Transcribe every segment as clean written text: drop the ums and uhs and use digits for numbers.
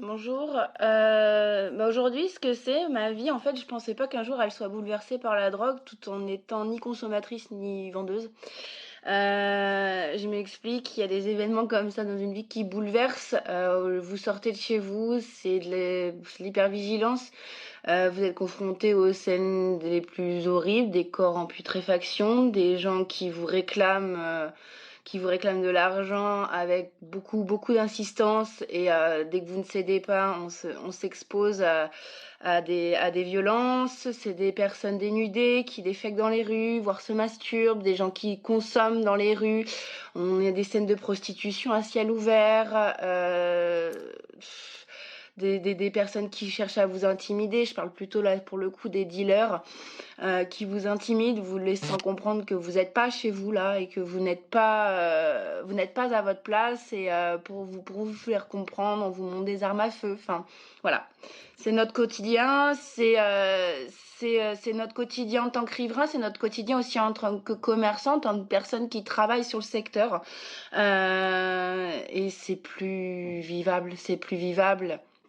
Bonjour. Aujourd'hui, ce que c'est, ma vie, en fait, je pensais pas qu'un jour elle soit bouleversée par la drogue tout en n'étant ni consommatrice ni vendeuse. Je m'explique, il y a des événements comme ça dans une vie qui bouleversent. Vous sortez de chez vous, c'est l'hypervigilance. Vous êtes confronté aux scènes les plus horribles, des corps en putréfaction, des gens qui vous réclament de l'argent avec beaucoup d'insistance et dès que vous ne cédez pas, on s'expose à des violences. C'est des personnes dénudées qui défèquent dans les rues, voire se masturbent, des gens qui consomment dans les rues. On a des scènes de prostitution à ciel ouvert. Des personnes qui cherchent à vous intimider, je parle plutôt là pour le coup des dealers qui vous intimident, vous laissant comprendre que vous n'êtes pas chez vous là et que vous n'êtes pas à votre place et pour vous faire comprendre, on vous montre des armes à feu. Enfin, voilà, c'est notre quotidien, c'est notre quotidien en tant que riverain, c'est notre quotidien aussi en tant que commerçant, en tant que personne qui travaille sur le secteur. Et c'est plus vivable.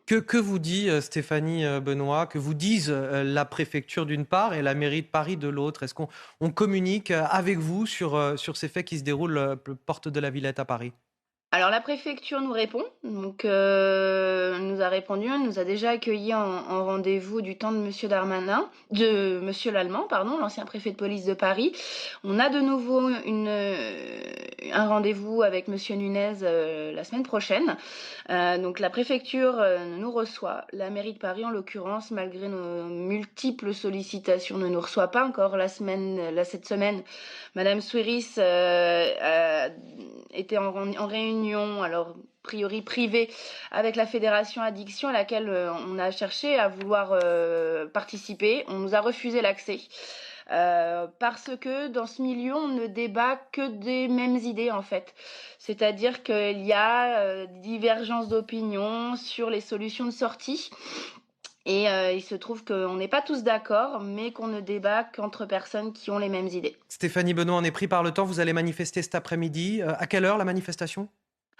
Que vous dit Stéphanie Benoît, que vous disent la préfecture d'une part et la mairie de Paris de l'autre? Est-ce qu'on communique avec vous sur ces faits qui se déroulent porte de la Villette à Paris? Alors la préfecture nous répond, donc nous a répondu, elle nous a déjà accueillis en rendez-vous du temps de Monsieur Darmanin, de Monsieur Lallemand, pardon, l'ancien préfet de police de Paris. On a de nouveau un rendez-vous avec Monsieur Nunez la semaine prochaine. Donc la préfecture nous reçoit. La mairie de Paris, en l'occurrence, malgré nos multiples sollicitations, ne nous reçoit pas encore cette semaine. Madame Souiris était en réunion, alors a priori privée, avec la fédération Addiction à laquelle on a cherché à vouloir participer. On nous a refusé l'accès. Parce que dans ce milieu, on ne débat que des mêmes idées en fait. C'est-à-dire qu'il y a divergence d'opinion sur les solutions de sortie. Et il se trouve qu'on n'est pas tous d'accord, mais qu'on ne débat qu'entre personnes qui ont les mêmes idées. Stéphanie Benoît, on est pris par le temps, vous allez manifester cet après-midi. À quelle heure la manifestation?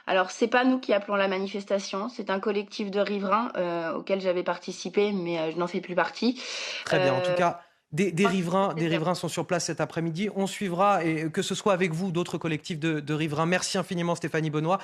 Alors, c'est pas nous qui appelons la manifestation, c'est un collectif de riverains auquel j'avais participé, mais je n'en fais plus partie. Très bien. En tout Euh, cas, je crois que c'est des 17 heures. riverains sont sur place cet après-midi. On suivra, et que ce soit avec vous, d'autres collectifs de riverains. Merci infiniment, Stéphanie Benoît.